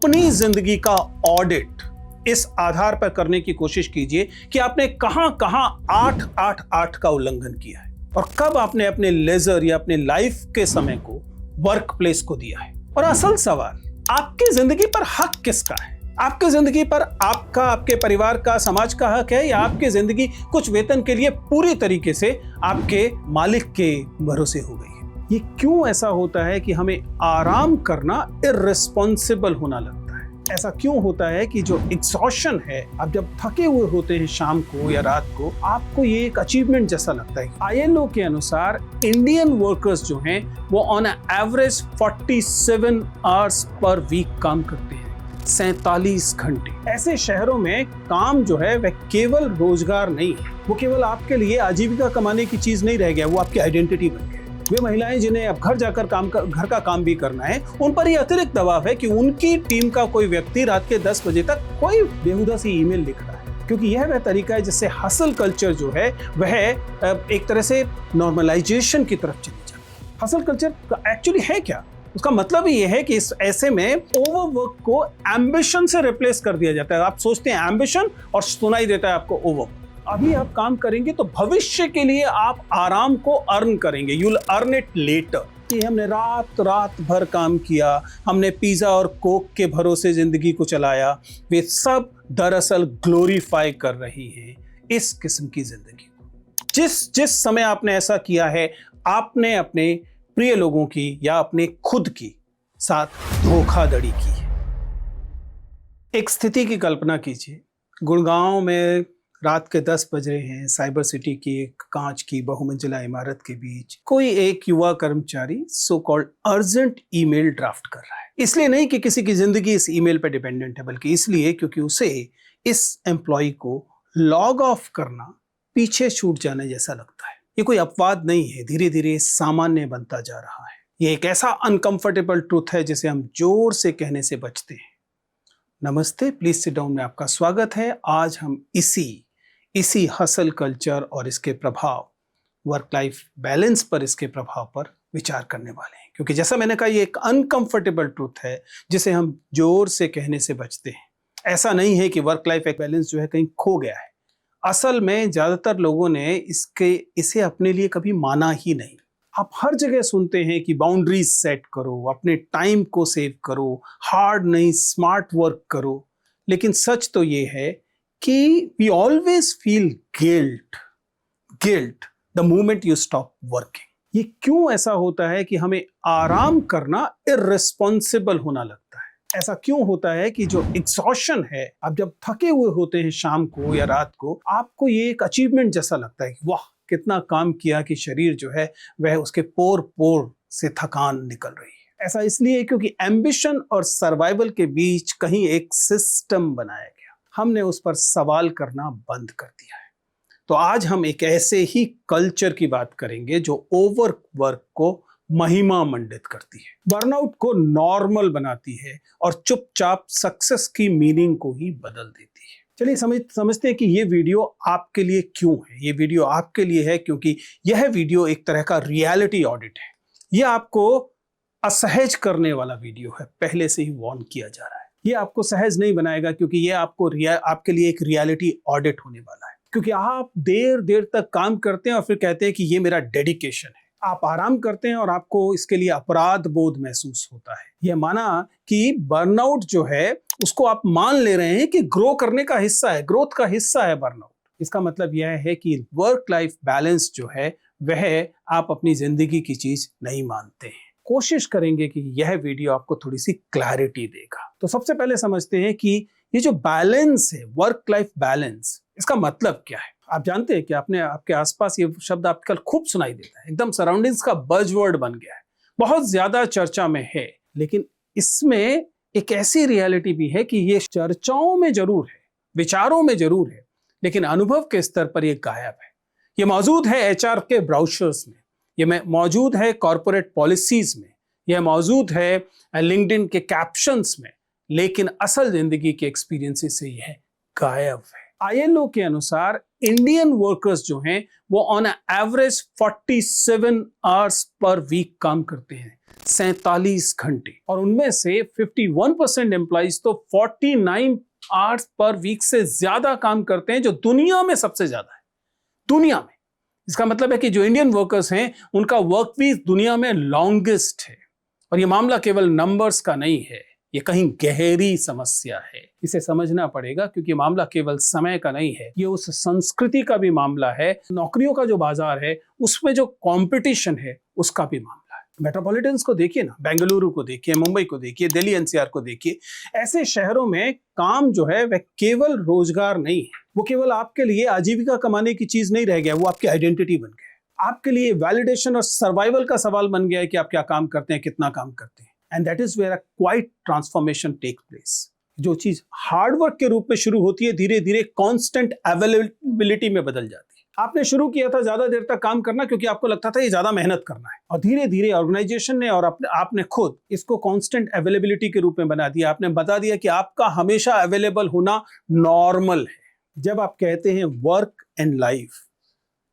अपनी जिंदगी का ऑडिट इस आधार पर करने की कोशिश कीजिए कि आपने कहां कहां 888 का उल्लंघन किया है और कब आपने अपने लेजर या अपने लाइफ के समय को वर्क प्लेस को दिया है। और असल सवाल, आपकी जिंदगी पर हक किसका है? आपकी जिंदगी पर आपका, आपके परिवार का, समाज का हक है, या आपकी जिंदगी कुछ वेतन के लिए पूरी तरीके से आपके मालिक के भरोसे हो गई है? ये क्यों ऐसा होता है कि हमें आराम करना इर्रेस्पॉन्सिबल होना लगता है? ऐसा क्यों होता है कि जो एग्जॉशन है, आप जब थके हुए होते हैं शाम को या रात को, आपको ये एक अचीवमेंट जैसा लगता है। ILO के अनुसार इंडियन वर्कर्स जो हैं वो on average 47 hours per week काम करते हैं, 47 घंटे। ऐसे शहरों में काम जो है वह केवल रोजगार नहीं है, वो केवल आपके लिए आजीविका कमाने की चीज नहीं रह गया, वो आपकी आइडेंटिटी बन गई। वे महिलाएं जिन्हें अब घर जाकर घर का काम भी करना है, उन पर यह अतिरिक्त दबाव है कि उनकी टीम का कोई व्यक्ति रात के 10 बजे तक कोई बेहुदा सी ईमेल लिख रहा है, क्योंकि यह वह तरीका है जिससे हसल कल्चर जो है वह एक तरह से नॉर्मलाइजेशन की तरफ चली जाती है। हसल कल्चर एक्चुअली है क्या? उसका मतलब ही यह है कि इस ऐसे में ओवरवर्क को एम्बिशन से रिप्लेस कर दिया जाता है। आप सोचते हैं एम्बिशन और सुनाई देता है आपको ओवरवर्क। अभी आप काम करेंगे तो भविष्य के लिए आप आराम को अर्न करेंगे, you will earn it later. कि हमने रात भर काम किया, हमने पिज्जा और कोक के भरोसे जिंदगी को चलाया, वे सब दरअसल ग्लोरीफाई कर रही हैं इस किस्म की जिंदगी को। जिस समय आपने ऐसा किया है, आपने अपने प्रिय लोगों की या अपने खुद की साथ धोखाधड़ी की है। एक स्थिति की कल्पना कीजिए, गुड़गांव में रात के 10 बज रहे हैं, साइबर सिटी की एक कांच की बहुमंजिला इमारत के बीच कोई एक युवा कर्मचारी so called urgent email draft कर रहा है। इसलिए नहीं कि किसी की जिंदगी इस ईमेल पर डिपेंडेंट है, बल्कि इसलिए क्योंकि उसे इस एम्प्लॉय को लॉग ऑफ करना पीछे छूट जाने जैसा लगता है। ये कोई अपवाद नहीं है, धीरे धीरे सामान्य बनता जा रहा है। ये एक ऐसा अनकंफर्टेबल ट्रूथ है जिसे हम जोर से कहने से बचते हैं। नमस्ते, प्लीज सिट डाउन में आपका स्वागत है। आज हम इसी हसल कल्चर और इसके प्रभाव, वर्क लाइफ बैलेंस पर इसके प्रभाव पर विचार करने वाले हैं, क्योंकि जैसा मैंने कहा, ये एक अनकंफर्टेबल ट्रूथ है जिसे हम जोर से कहने से बचते हैं। ऐसा नहीं है कि वर्क लाइफ बैलेंस जो है कहीं खो गया है। असल में ज्यादातर लोगों ने इसे अपने लिए कभी माना ही नहीं। आप हर जगह सुनते हैं कि बाउंड्रीज सेट करो, अपने टाइम को सेव करो, हार्ड नहीं स्मार्ट वर्क करो, लेकिन सच तो ये है कि we always feel guilt the moment you stop working। ये क्यों ऐसा होता है कि हमें आराम करना irresponsible होना लगता है? ऐसा क्यों होता है कि जो एग्जॉशन है, आप जब थके हुए होते हैं शाम को या रात को, आपको ये एक अचीवमेंट जैसा लगता है कि वाह कितना काम किया, कि शरीर जो है वह उसके पोर से थकान निकल रही है। ऐसा इसलिए क्योंकि एम्बिशन और सर्वाइवल के बीच कहीं एक सिस्टम बनाया गया, हमने उस पर सवाल करना बंद कर दिया है। तो आज हम एक ऐसे ही कल्चर की बात करेंगे जो ओवरवर्क को महिमा मंडित करती है, बर्नआउट को नॉर्मल बनाती है और चुपचाप सक्सेस की मीनिंग को ही बदल देती है। चलिए समझते हैं कि ये वीडियो आपके लिए क्यों है। ये वीडियो आपके लिए है क्योंकि यह वीडियो एक तरह का रियलिटी ऑडिट है। यह आपको असहज करने वाला वीडियो है, पहले से ही वार्न किया जा रहा है। ये आपको सहज नहीं बनाएगा, क्योंकि ये आपके लिए एक रियलिटी ऑडिट होने वाला है। क्योंकि आप देर तक काम करते हैं और फिर कहते हैं कि ये मेरा डेडिकेशन है। आप आराम करते हैं और आपको इसके लिए अपराध बोध महसूस होता है। यह माना कि बर्नआउट जो है उसको आप मान ले रहे हैं कि ग्रो करने का हिस्सा है, ग्रोथ का हिस्सा है बर्नआउट। इसका मतलब यह है कि वर्क लाइफ बैलेंस जो है वह आप अपनी जिंदगी की चीज नहीं मानते हैं। कोशिश करेंगे कि यह वीडियो आपको थोड़ी सी क्लैरिटी देगा। तो सबसे पहले समझते हैं कि ये जो बैलेंस है, वर्क लाइफ बैलेंस, इसका मतलब क्या है। आप जानते हैं कि आपके आसपास ये शब्द आजकल खूब सुनाई देता है, एकदम सराउंडिंग्स का बज़वर्ड बन गया है, बहुत ज्यादा चर्चा में है। लेकिन इसमें एक ऐसी रियलिटी भी है कि ये चर्चाओं में जरूर है, विचारों में जरूर है, लेकिन अनुभव के स्तर पर ये गायब है। ये मौजूद है HR के ब्राउचर्स में, ये मौजूद है कॉर्पोरेट पॉलिसीज में, यह मौजूद है लिंक्डइन के कैप्शंस में, लेकिन असल जिंदगी के एक्सपीरियंसेस से यह गायब है। ILO के अनुसार इंडियन वर्कर्स जो हैं वो on average 47 hours per week काम करते हैं, 47 घंटे, और उनमें से 51% एम्प्लॉइज तो 49 आवर्स पर वीक से ज्यादा काम करते हैं, जो दुनिया में सबसे ज्यादा है, दुनिया में। इसका मतलब है कि जो इंडियन वर्कर्स हैं उनका वर्क वीक दुनिया में लॉन्गेस्ट है। और ये मामला केवल नंबर्स का नहीं है, ये कहीं गहरी समस्या है, इसे समझना पड़ेगा, क्योंकि मामला केवल समय का नहीं है, ये उस संस्कृति का भी मामला है, नौकरियों का जो बाजार है उसमें जो कंपटीशन है उसका भी मामला है। मेट्रोपॉलिटन्स को देखिए ना, बेंगलुरु को देखिए, मुंबई को देखिए, दिल्ली एनसीआर को देखिए। ऐसे शहरों में काम जो है वह केवल रोजगार नहीं है, वो केवल आपके लिए आजीविका कमाने की चीज नहीं रह गया, वो आपकी आइडेंटिटी बन गया, आपके लिए वैलिडेशन और सर्वाइवल का सवाल बन गया है कि आप क्या काम करते हैं, कितना काम करते हैं। And that is where a quite transformation take place. जो चीज हार्डवर्क के रूप में शुरू होती है, धीरे धीरे कांस्टेंट अवेलेबिलिटी में बदल जाती है। आपने शुरू किया था ज्यादा देर तक काम करना क्योंकि आपको लगता था ये ज्यादा मेहनत करना है, और धीरे धीरे ऑर्गेनाइजेशन ने और आपने खुद इसको कांस्टेंट अवेलेबिलिटी के रूप में बना दिया। आपने बता दिया कि आपका हमेशा अवेलेबल होना नॉर्मल है। जब आप कहते हैं वर्क एंड लाइफ,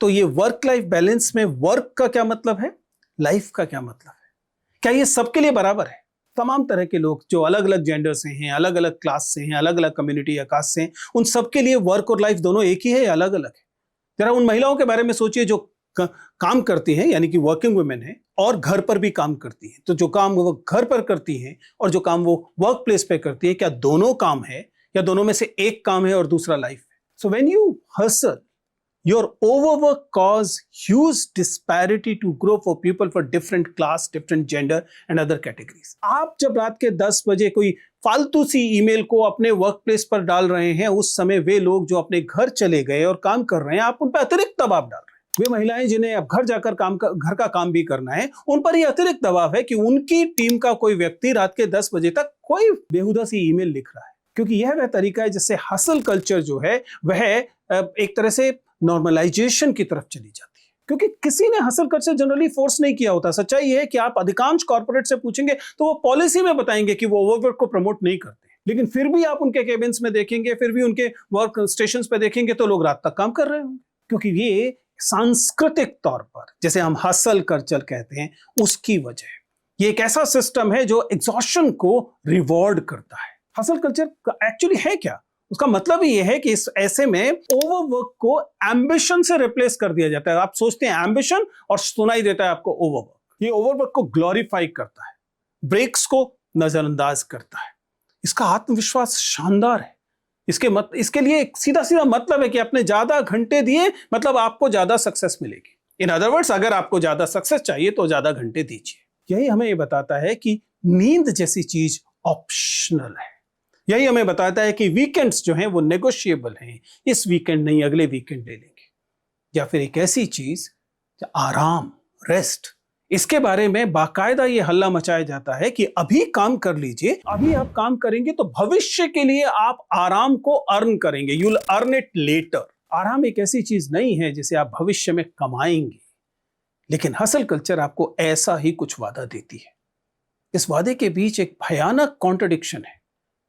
तो ये वर्क लाइफ बैलेंस में वर्क का क्या मतलब है, लाइफ का क्या मतलब है? क्या ये सबके लिए बराबर है? तमाम तरह के लोग जो अलग अलग जेंडर से हैं, अलग अलग क्लास से हैं, अलग अलग कम्युनिटी या कास्ट से हैं, उन सबके लिए वर्क और लाइफ दोनों एक ही है या अलग अलग है? जरा उन महिलाओं के बारे में सोचिए जो काम करती हैं, यानी कि वर्किंग वुमेन है, और घर पर भी काम करती हैं। तो जो काम वो घर पर करती हैं और जो काम वो वर्क प्लेस पे करती है, क्या दोनों काम है या दोनों में से एक काम है और दूसरा लाइफ है? So when you hustle, your overwork cause huge disparity to grow for people for different class, different gender and other categories. आप जब रात के 10 बजे कोई फालतू सी ईमेल को अपने वर्क प्लेस पर डाल रहे हैं, उस समय वे लोग जो अपने घर चले गए और काम कर रहे हैं, आप उन पर अतिरिक्त दबाव डाल रहे हैं। वे महिलाएं जिन्हें अब घर जाकर घर का काम भी करना है, उन पर यह अतिरिक्त दबाव है कि उनकी टीम का कोई व्यक्ति रात के 10 बजे तक कोई बेहुदा सी ईमेल लिख रहा है, क्योंकि यह वह तरीका है जिससे हसल कल्चर जो है वह एक तरह से नॉर्मलाइजेशन की तरफ चली जाती है। क्योंकि किसी ने हसल कल्चर जनरली फोर्स नहीं किया होता। सच्चाई ये है कि आप अधिकांश कॉर्पोरेट से पूछेंगे तो वो पॉलिसी में बताएंगे कि वो ओवरवर्क को प्रमोट नहीं करते, लेकिन फिर भी आप उनके केबिन्स में देखेंगे, फिर भी उनके वर्क स्टेशंस पे देखेंगे तो लोग रात तक काम कर रहे होंगे, क्योंकि ये सांस्कृतिक तौर पर, जैसे हम हसल कल्चर कहते हैं, उसकी वजह ये एक ऐसा सिस्टम है जो एग्जॉशन को रिवॉर्ड करता है। हसल कल्चर एक्चुअली है क्या? उसका मतलब ये है कि इस ऐसे में ओवरवर्क को एम्बिशन से रिप्लेस कर दिया जाता है। आप सोचते हैं एम्बिशन और सुनाई देता है आपको ओवरवर्क। ये ओवरवर्क को ग्लोरीफाई करता है, ब्रेक्स को नजरअंदाज करता है। इसका आत्मविश्वास शानदार है। इसके लिए एक सीधा सीधा मतलब है कि आपने ज्यादा घंटे दिए मतलब आपको ज्यादा सक्सेस मिलेगी। इन अदर वर्ड्स, अगर आपको ज्यादा सक्सेस चाहिए तो ज्यादा घंटे दीजिए। यही हमें ये बताता है कि नींद जैसी चीज ऑप्शनल है। यही हमें बताता है कि वीकेंड्स जो हैं वो नेगोशिएबल हैं। इस वीकेंड नहीं, अगले वीकेंड ले लेंगे। या फिर एक ऐसी चीज आराम, रेस्ट, इसके बारे में बाकायदा ये हल्ला मचाया जाता है कि अभी काम कर लीजिए, अभी आप काम करेंगे तो भविष्य के लिए आप आराम को अर्न करेंगे, you will earn it later. आराम एक ऐसी चीज नहीं है जिसे आप भविष्य में कमाएंगे, लेकिन हसल कल्चर आपको ऐसा ही कुछ वादा देती है। इस वादे के बीच एक भयानक कॉन्ट्रडिक्शन है।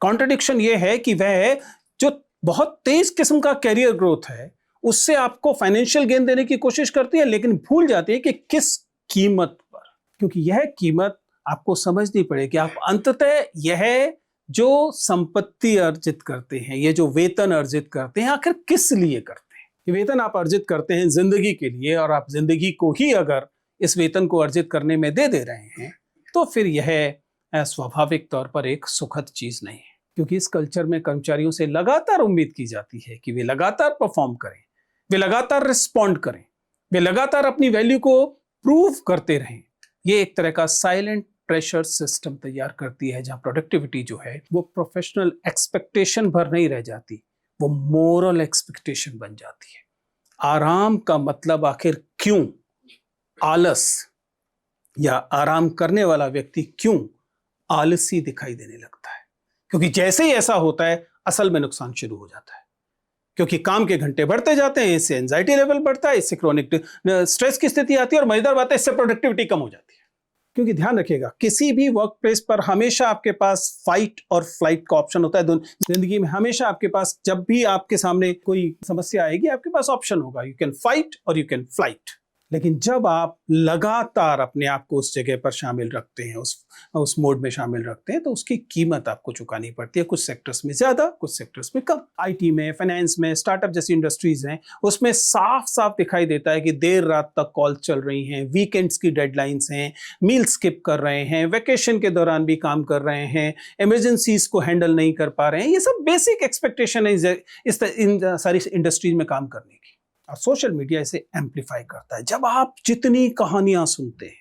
कॉन्ट्रडिक्शन ये है कि वह जो बहुत तेज किस्म का कैरियर ग्रोथ है उससे आपको फाइनेंशियल गेन देने की कोशिश करती है, लेकिन भूल जाती है कि किस कीमत पर, क्योंकि यह कीमत आपको समझनी पड़ेगी। आप अंततः यह जो संपत्ति अर्जित करते हैं, ये जो वेतन अर्जित करते हैं, आखिर किस लिए करते हैं? ये वेतन आप अर्जित करते हैं जिंदगी के लिए, और आप जिंदगी को ही अगर इस वेतन को अर्जित करने में दे रहे हैं तो फिर यह स्वाभाविक तौर पर एक सुखद चीज नहीं है। क्योंकि इस कल्चर में कर्मचारियों से लगातार उम्मीद की जाती है कि वे लगातार परफॉर्म करें, वे लगातार रिस्पॉन्ड करें, वे लगातार अपनी वैल्यू को प्रूव करते रहें। ये एक तरह का साइलेंट प्रेशर सिस्टम तैयार करती है, जहां प्रोडक्टिविटी जो है वो प्रोफेशनल एक्सपेक्टेशन भर नहीं रह जाती, वो मोरल एक्सपेक्टेशन बन जाती है। आराम का मतलब आखिर क्यों आलस, या आराम करने वाला व्यक्ति क्यों आलसी दिखाई देने लगता है? क्योंकि जैसे ही ऐसा होता है असल में नुकसान शुरू हो जाता है, क्योंकि काम के घंटे बढ़ते जाते हैं, इससे एंजाइटी लेवल बढ़ता है, इससे क्रोनिक स्ट्रेस की स्थिति आती है, और मजेदार बात है इससे प्रोडक्टिविटी कम हो जाती है। क्योंकि ध्यान रखिएगा, किसी भी वर्क प्लेस पर हमेशा आपके पास फाइट और फ्लाइट का ऑप्शन होता है। जिंदगी में हमेशा आपके पास, जब भी आपके सामने कोई समस्या आएगी, आपके पास ऑप्शन होगा, यू कैन फाइट और यू कैन फ्लाइट। लेकिन जब आप लगातार अपने आप को उस जगह पर शामिल रखते हैं, उस मोड में शामिल रखते हैं, तो उसकी कीमत आपको चुकानी पड़ती है। कुछ सेक्टर्स में ज्यादा, कुछ सेक्टर्स में कम। आईटी में, फाइनेंस में, स्टार्टअप जैसी इंडस्ट्रीज हैं, उसमें साफ साफ दिखाई देता है कि देर रात तक कॉल चल रही हैं, वीकेंड्स की डेडलाइंस हैं, मील स्किप कर रहे हैं, वेकेशन के दौरान भी काम कर रहे हैं, इमरजेंसीज को हैंडल नहीं कर पा रहे हैं। ये सब बेसिक एक्सपेक्टेशन है इन सारी इंडस्ट्रीज में काम करने की। और सोशल मीडिया इसे एम्पलीफाई करता है। जब आप जितनी कहानियां सुनते हैं,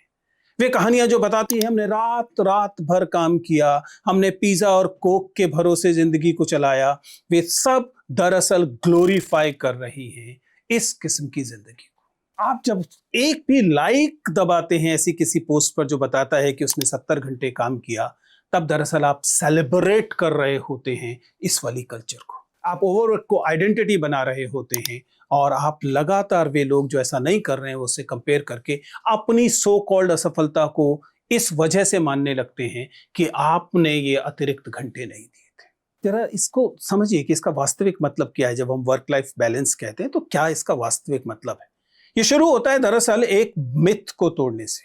वे कहानियां जो बताती हैं हमने रात रात भर काम किया, हमने पिज्जा और कोक के भरोसे जिंदगी को चलाया, वे सब दरअसल ग्लोरीफाई कर रही हैं इस किस्म की जिंदगी को। आप जब एक भी लाइक दबाते हैं ऐसी किसी पोस्ट पर जो बताता है कि उसने 70 घंटे काम किया, तब दरअसल आप सेलिब्रेट कर रहे होते हैं इस वाली कल्चर को। आप ओवरवर्क को आइडेंटिटी बना रहे होते हैं और आप लगातार वे लोग जो ऐसा नहीं कर रहे हैं उससे कंपेयर करके अपनी सो कॉल्ड असफलता को इस वजह से मानने लगते हैं कि आपने ये अतिरिक्त घंटे नहीं दिए थे। जरा इसको समझिए कि इसका वास्तविक मतलब क्या है। जब हम वर्क लाइफ बैलेंस कहते हैं तो क्या इसका वास्तविक मतलब है। ये शुरू होता है दरअसल एक मिथ को तोड़ने से,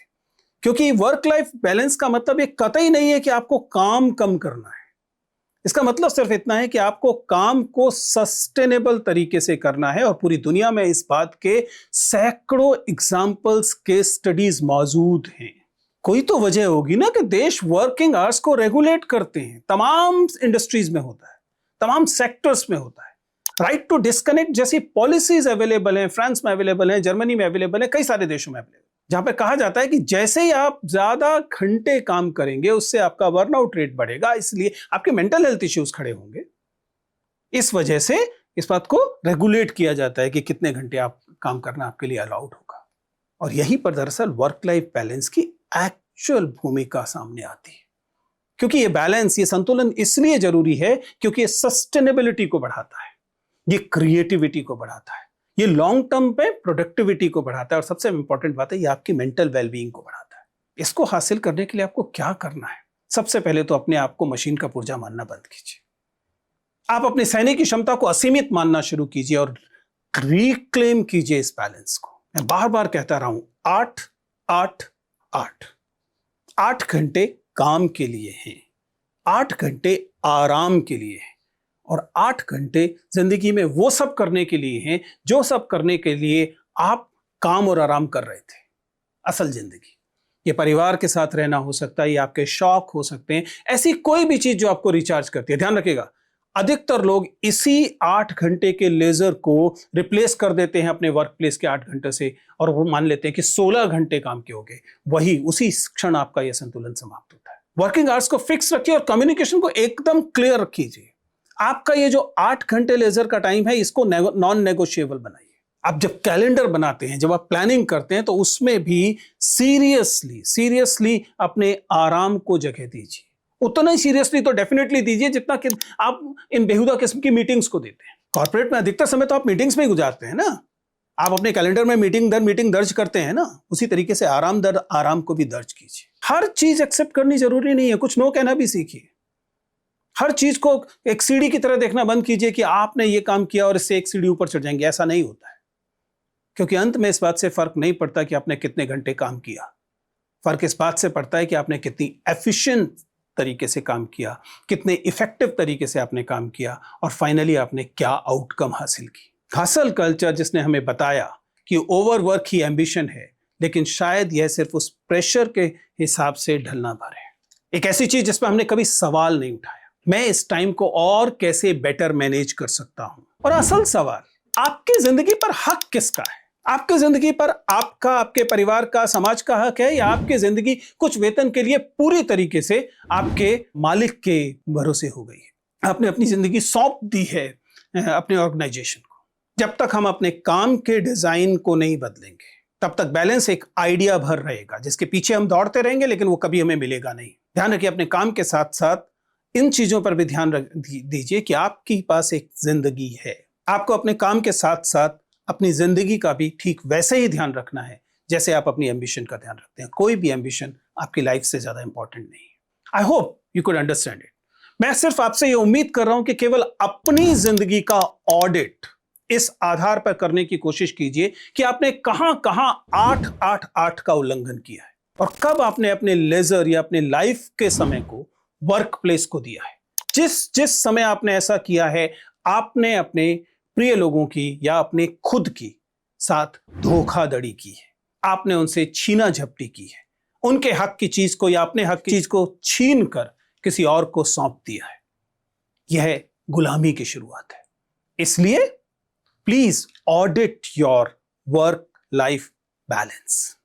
क्योंकि वर्क लाइफ बैलेंस का मतलब ये कतई नहीं है कि आपको काम कम करना है। इसका मतलब सिर्फ इतना है कि आपको काम को सस्टेनेबल तरीके से करना है। और पूरी दुनिया में इस बात के सैकड़ों एग्जाम्पल्स के स्टडीज मौजूद हैं। कोई तो वजह होगी ना कि देश वर्किंग आवर्स को रेगुलेट करते हैं। तमाम इंडस्ट्रीज में होता है, तमाम सेक्टर्स में होता है। राइट टू डिस्कनेक्ट जैसी पॉलिसीज अवेलेबल हैं, फ्रांस में अवेलेबल हैं, जर्मनी में अवेलेबल है, कई सारे देशों में अवेलेबल, जहां पे कहा जाता है कि जैसे ही आप ज्यादा घंटे काम करेंगे उससे आपका बर्नआउट रेट बढ़ेगा, इसलिए आपके मेंटल हेल्थ इश्यूज खड़े होंगे। इस वजह से इस बात को रेगुलेट किया जाता है कि कितने घंटे आप काम करना आपके लिए अलाउड होगा। और यहीं पर दरअसल वर्क लाइफ बैलेंस की एक्चुअल भूमिका सामने आती है, क्योंकि ये बैलेंस, ये संतुलन इसलिए जरूरी है क्योंकि ये सस्टेनेबिलिटी को बढ़ाता है, ये क्रिएटिविटी को बढ़ाता है, ये लॉन्ग टर्म पे प्रोडक्टिविटी को बढ़ाता है, और सबसे इंपॉर्टेंट बात है ये आपकी मेंटल वेलबीइंग को बढ़ाता है। इसको हासिल करने के लिए आपको क्या करना है? सबसे पहले तो अपने आप को मशीन का पुर्जा मानना बंद कीजिए। आप अपने सहने की क्षमता को असीमित मानना शुरू कीजिए और रिक्लेम कीजिए इस बैलेंस को। मैं बार बार कहता रहा हूं, 8-8-8। 8 घंटे काम के लिए हैं, 8 घंटे आराम के लिए हैं, और 8 घंटे जिंदगी में वो सब करने के लिए हैं जो सब करने के लिए आप काम और आराम कर रहे थे। असल जिंदगी ये परिवार के साथ रहना हो सकता है, ये आपके शौक हो सकते हैं, ऐसी कोई भी चीज जो आपको रिचार्ज करती है। ध्यान रखिएगा, अधिकतर लोग इसी 8 घंटे के लेजर को रिप्लेस कर देते हैं अपने वर्क प्लेस के 8 घंटे से, और वो मान लेते हैं कि 16 घंटे काम के हो गए। वही उसी क्षण आपका यह संतुलन समाप्त होता है। वर्किंग आवर्स को फिक्स रखिए और कम्युनिकेशन को एकदम क्लियर रखिए। आपका ये जो 8 घंटे लेजर का टाइम है, इसको नॉन नेगोशिएबल बनाइए। आप जब कैलेंडर बनाते हैं, जब आप प्लानिंग करते हैं, तो उसमें भी सीरियसली अपने आराम को जगह दीजिए। उतना ही सीरियसली तो डेफिनेटली दीजिए जितना कि आप इन बेहुदा किस्म की मीटिंग्स को देते हैं। कॉर्पोरेट में अधिकतर समय तो आप मीटिंग्स में ही गुजारते हैं ना। आप अपने कैलेंडर में मीटिंग दर मीटिंग दर्ज करते हैं ना, उसी तरीके से आराम दर आराम को भी दर्ज कीजिए। हर चीज एक्सेप्ट करनी जरूरी नहीं है, कुछ नो कहना भी सीखिए। हर चीज को एक सीढ़ी की तरह देखना बंद कीजिए कि आपने ये काम किया और इससे एक सीढ़ी ऊपर चढ़ जाएंगे। ऐसा नहीं होता है, क्योंकि अंत में इस बात से फर्क नहीं पड़ता कि आपने कितने घंटे काम किया। फर्क इस बात से पड़ता है कि आपने कितनी एफिशिएंट तरीके से काम किया, कितने इफेक्टिव तरीके से आपने काम किया, और फाइनली आपने क्या आउटकम हासिल की। हसल कल्चर जिसने हमें बताया कि ओवरवर्क ही एम्बिशन है, लेकिन शायद यह सिर्फ उस प्रेशर के हिसाब से ढलना भर है। एक ऐसी चीज जिस पर हमने कभी सवाल नहीं उठाया, मैं इस टाइम को और कैसे बेटर मैनेज कर सकता हूं। और असल सवाल, आपकी जिंदगी पर हक किसका है? आपकी जिंदगी पर आपका, आपके परिवार का, समाज का हक है, या आपकी जिंदगी कुछ वेतन के लिए पूरी तरीके से आपके मालिक के भरोसे हो गई है? आपने अपनी जिंदगी सौंप दी है अपने ऑर्गेनाइजेशन को। जब तक हम अपने काम के डिजाइन को नहीं बदलेंगे, तब तक बैलेंस एक आइडिया भर रहेगा जिसके पीछे हम दौड़ते रहेंगे, लेकिन वो कभी हमें मिलेगा नहीं। ध्यान रखिए, अपने काम के साथ साथ इन चीजों पर भी ध्यान दीजिए कि आपके पास एक जिंदगी है। आपको अपने काम के साथ साथ अपनी जिंदगी का भी ठीक वैसे ही ध्यान रखना है जैसे आप अपनी एम्बिशन का ध्यान रखते हैं। कोई भी एम्बिशन आपकी लाइफ से ज्यादा इंपॉर्टेंट नहीं है। I hope you could understand it. मैं सिर्फ आपसे ये उम्मीद कर रहा हूं कि केवल अपनी जिंदगी का ऑडिट इस आधार पर करने की कोशिश कीजिए कि आपने कहां कहां 8-8-8 का उल्लंघन किया है और कब आपने अपने लेजर या अपने लाइफ के समय को वर्क प्लेस को दिया है। जिस जिस समय आपने ऐसा किया है, आपने अपने प्रिय लोगों की या अपने खुद की साथ धोखाधड़ी की है, आपने उनसे छीना झपटी की है, उनके हक की चीज को या अपने हक की चीज को छीन कर किसी और को सौंप दिया है। यह गुलामी की शुरुआत है। इसलिए please audit your work life balance.